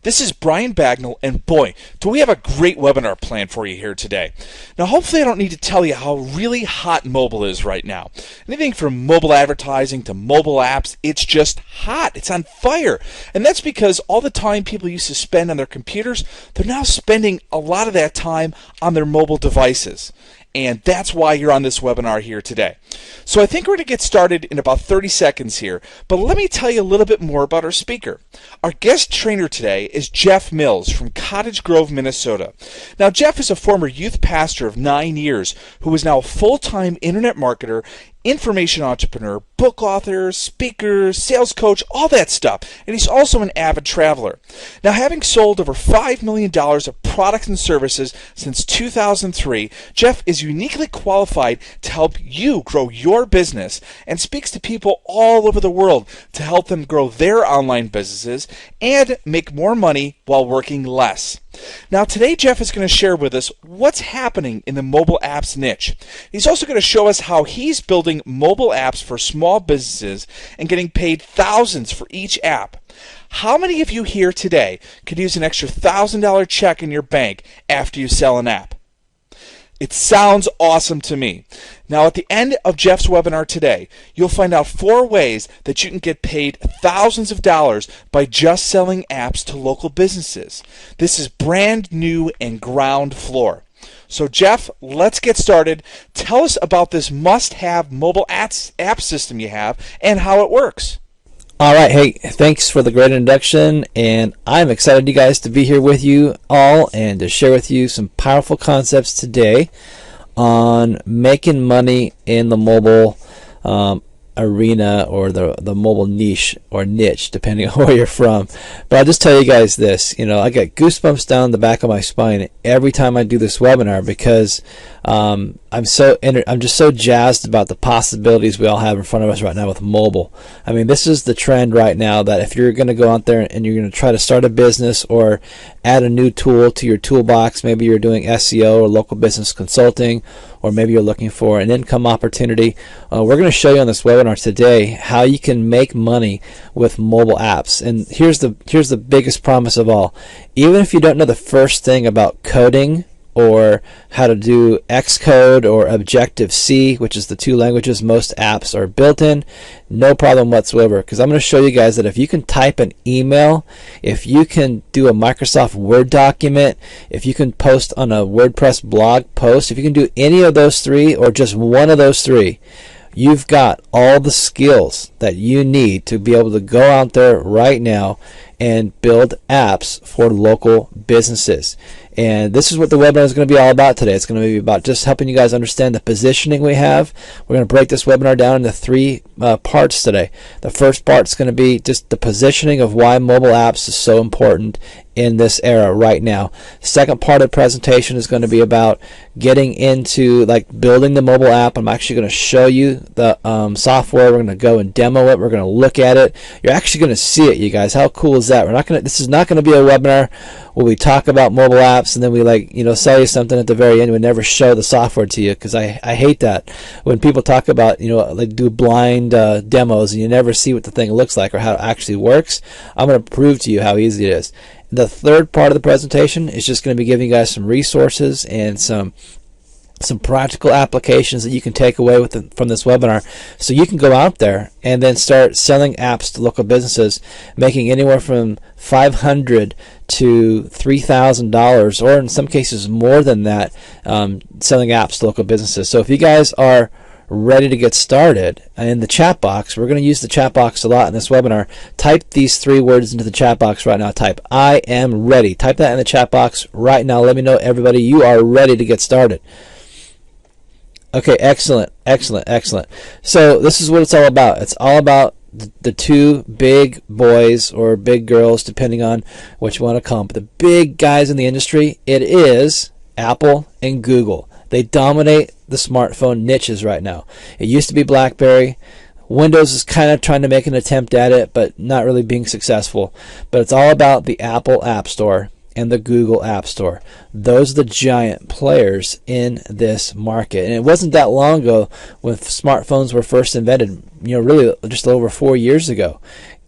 This is Brian Bagnall, and boy, do we have a great webinar planned for you here today. Now, hopefully I don't need to tell you how really hot mobile is right now. Anything from mobile advertising to mobile apps, it's just hot. It's on fire. And that's because all the time people used to spend on their computers, they're now spending a lot of that time on their mobile devices. And that's why you're on this webinar here today. So I think we're going to get started in about 30 seconds here, but let me tell you a little bit more about our speaker. Our guest trainer today is Jeff Mills from Cottage Grove, Minnesota. Now, Jeff is a former youth pastor of 9 years who is now a full-time internet marketer, information entrepreneur, book author, speaker, sales coach, all that stuff. And he's also an avid traveler. Now, having sold over $5 million of products and services since 2003, Jeff is uniquely qualified to help you grow your business and speaks to people all over the world to help them grow their online businesses and make more money while working less. Now, today Jeff is going to share with us what's happening in the mobile apps niche. He's also going to show us how he's building mobile apps for small businesses and getting paid thousands for each app. How many of you here today could use an extra $1,000 check in your bank after you sell an app? It sounds awesome to me. Now, at the end of Jeff's webinar today, you'll find out 4 ways that you can get paid thousands of dollars by just selling apps to local businesses. This is brand new and ground floor. So, Jeff, let's get started. Tell us about this must-have mobile app system you have and how it works. All right, hey, thanks for the great introduction, and I'm excited, you guys, to be here with you all and to share with you some powerful concepts today on making money in the mobile arena, or the mobile niche or niche, depending on where you're from. But I'll just tell you guys this, I get goosebumps down the back of my spine every time I do this webinar, because I'm just so jazzed about the possibilities we all have in front of us right now with mobile. I mean, this is the trend right now, that if you're going to go out there and you're going to try to start a business or add a new tool to your toolbox, maybe you're doing SEO or local business consulting, or maybe you're looking for an income opportunity, we're going to show you on this webinar today how you can make money with mobile apps. And here's the biggest promise of all. Even if you don't know the first thing about coding, or how to do Xcode or Objective-C, which is the 2 languages most apps are built in, no problem whatsoever, because I'm going to show you guys that if you can type an email, if you can do a Microsoft Word document, if you can post on a WordPress blog post, if you can do any of those 3 or just one of those 3, you've got all the skills that you need to be able to go out there right now and build apps for local businesses. And this is what the webinar is going to be all about today. It's going to be about just helping you guys understand the positioning we have. We're going to break this webinar down into 3 parts today. The first part is going to be just the positioning of why mobile apps is so important in this era right now. Second part of the presentation is going to be about getting into building the mobile app. I'm actually going to show you the software. We're going to go and demo it. We're going to look at it. You're actually going to see it, you guys. How cool is that? This is not going to be a webinar where we talk about mobile apps and then we sell you something at the very end. We never show the software to you, because I hate that when people talk about do blind demos and you never see what the thing looks like or how it actually works. I'm going to prove to you how easy it is. The third part of the presentation is just going to be giving you guys some resources and some practical applications that you can take away from this webinar, so you can go out there and then start selling apps to local businesses, making anywhere from $500 to $3,000, or in some cases more than that, selling apps to local businesses. So if you guys are ready to get started, in the chat box, we're going to use the chat box a lot in this webinar. Type these 3 words into the chat box right now. Type "I am ready." Type that in the chat box right now. Let me know, everybody, you are ready to get started. Okay, excellent. So this is what it's all about. It's all about the 2 big boys or big girls, depending on what you want to call them. But the big guys in the industry, it is Apple and Google. They dominate the smartphone niches right now. It used to be BlackBerry. Windows is kind of trying to make an attempt at it, but not really being successful. But it's all about the Apple App Store and the Google App Store. Those are the giant players in this market. And it wasn't that long ago when smartphones were first invented, really just over 4 years ago.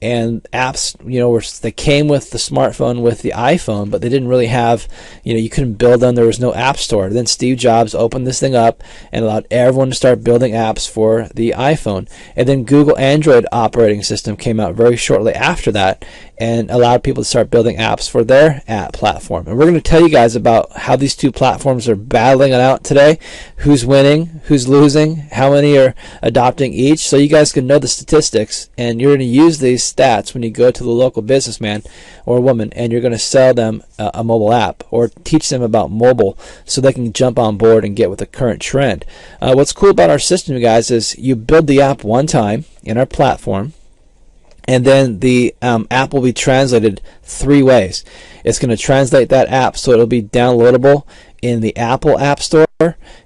and apps, they came with the smartphone, with the iPhone, but they didn't really have, you couldn't build them. There was no app store. Then Steve Jobs opened this thing up and allowed everyone to start building apps for the iPhone. And then Google Android operating system came out very shortly after that and allowed people to start building apps for their app platform. And we're going to tell you guys about how these two platforms are battling it out today, who's winning, who's losing, how many are adopting each, so you guys can know the statistics, and you're going to use these stats when you go to the local businessman or woman and you're going to sell them a mobile app or teach them about mobile so they can jump on board and get with the current trend. What's cool about our system, you guys, is you build the app one time in our platform, and then the app will be translated 3 ways. It's going to translate that app so it'll be downloadable in the Apple App Store.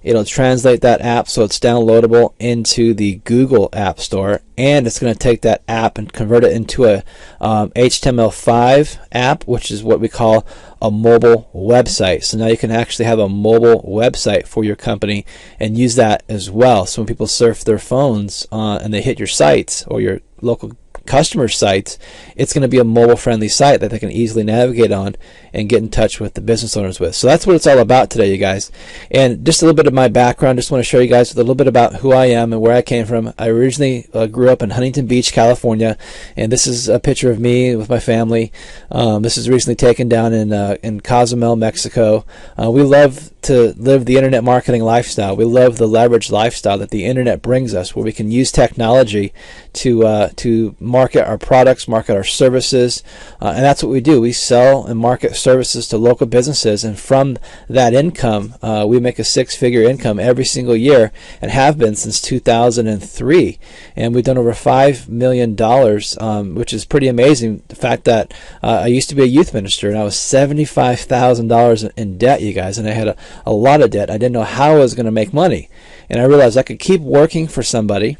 It'll translate that app so it's downloadable into the Google App Store, and it's going to take that app and convert it into a HTML5 app, which is what we call a mobile website. So now you can actually have a mobile website for your company and use that as well. So when people surf their phones and they hit your sites or your local customer sites, it's going to be a mobile friendly site that they can easily navigate on and get in touch with the business owners with. So that's what it's all about today, you guys. And just a little bit of my background, just want to show you guys a little bit about who I am and where I came from. I originally grew up in Huntington Beach, California, and this is a picture of me with my family. This is recently taken down in Cozumel, Mexico. We love to live the internet marketing lifestyle. We love the leverage lifestyle that the internet brings us, where we can use technology to market our products, market our services, and that's what we do. We sell and market services to local businesses, and from that income, we make a 6-figure income every single year, and have been since 2003. And we've done over $5 million, which is pretty amazing. The fact that I used to be a youth minister, and I was $75,000 in debt, you guys, and I had a lot of debt. I didn't know how I was going to make money, and I realized I could keep working for somebody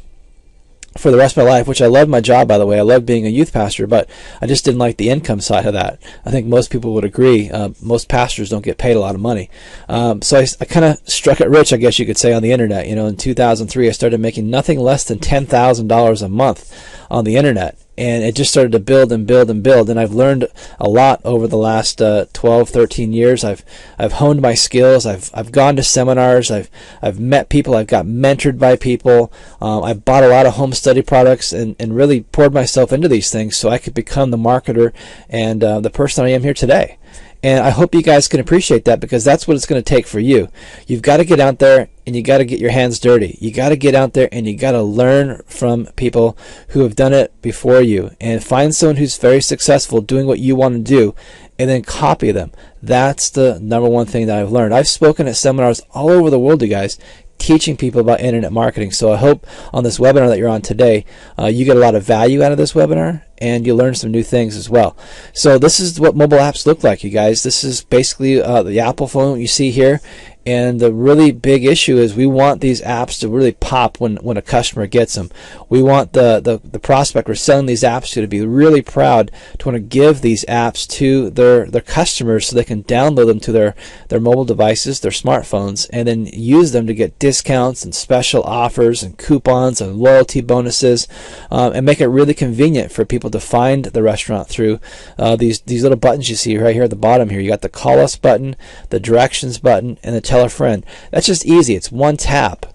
for the rest of my life, which I love my job, by the way. I love being a youth pastor, but I just didn't like the income side of that. I think most people would agree. Most pastors don't get paid a lot of money. So I kind of struck it rich, I guess you could say, on the internet. In 2003, I started making nothing less than $10,000 a month on the internet. And it just started to build and build and build. And I've learned a lot over the last 12, 13 years. I've honed my skills. I've gone to seminars. I've met people. I've got mentored by people. I've bought a lot of home study products and really poured myself into these things so I could become the marketer and the person I am here today. And I hope you guys can appreciate that, because that's what it's going to take for you. You've got to get out there and you got to get your hands dirty. You got to get out there and you got to learn from people who have done it before you, and find someone who's very successful doing what you want to do, and then copy them. That's the number one thing that I've learned. I've spoken at seminars all over the world, you guys, teaching people about internet marketing. So I hope on this webinar that you're on today, you get a lot of value out of this webinar, and you learn some new things as well. So this is what mobile apps look like, you guys. This is basically the Apple phone you see here. And the really big issue is we want these apps to really pop when a customer gets them. We want the prospect we're selling these apps to be really proud to want to give these apps to their customers so they can download them to their mobile devices, their smartphones, and then use them to get discounts and special offers and coupons and loyalty bonuses, and make it really convenient for people to find the restaurant through these little buttons you see right here at the bottom here. You got the call us button, the directions button, and the tell a friend. That's just easy. It's one tap.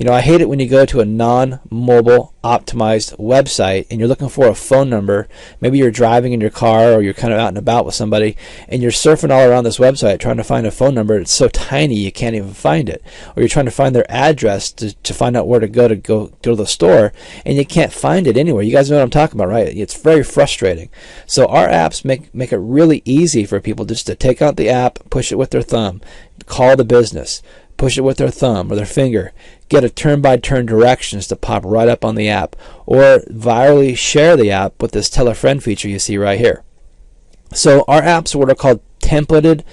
I hate it when you go to a non-mobile optimized website and you're looking for a phone number. Maybe you're driving in your car or you're kind of out and about with somebody and you're surfing all around this website trying to find a phone number. It's so tiny you can't even find it. Or you're trying to find their address to find out where to go to the store, and you can't find it anywhere. You guys know what I'm talking about, right? It's very frustrating. So our apps make it really easy for people just to take out the app, push it with their thumb, call the business, push it with their thumb or their finger, get a turn-by-turn directions to pop right up on the app, or virally share the app with this tell a friend feature you see right here. So our apps are what are called templated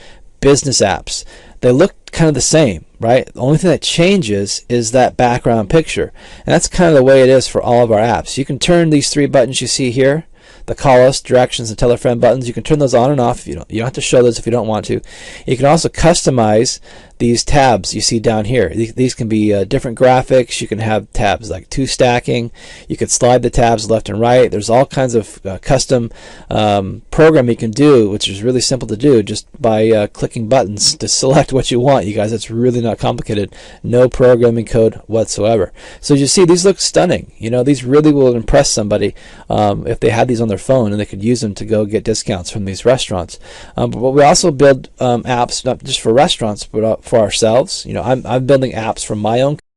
business apps. They look kind of the same, right? The only thing that changes is that background picture. And that's kind of the way it is for all of our apps. You can turn these 3 buttons you see here, the call us, directions, and tell a friend buttons. You can turn those on and off. You don't have to show those if you don't want to. You can also customize these tabs you see down here. These can be different graphics. You can have tabs like 2 stacking. You can slide the tabs left and right. There's all kinds of custom program you can do, which is really simple to do just by clicking buttons to select what you want. You guys, it's really not complicated. No programming code whatsoever. So as you see, these look stunning. You know, these really will impress somebody if they had these on their phone and they could use them to go get discounts from these restaurants. But we also build apps not just for restaurants, but for ourselves. You know, I'm building apps for my own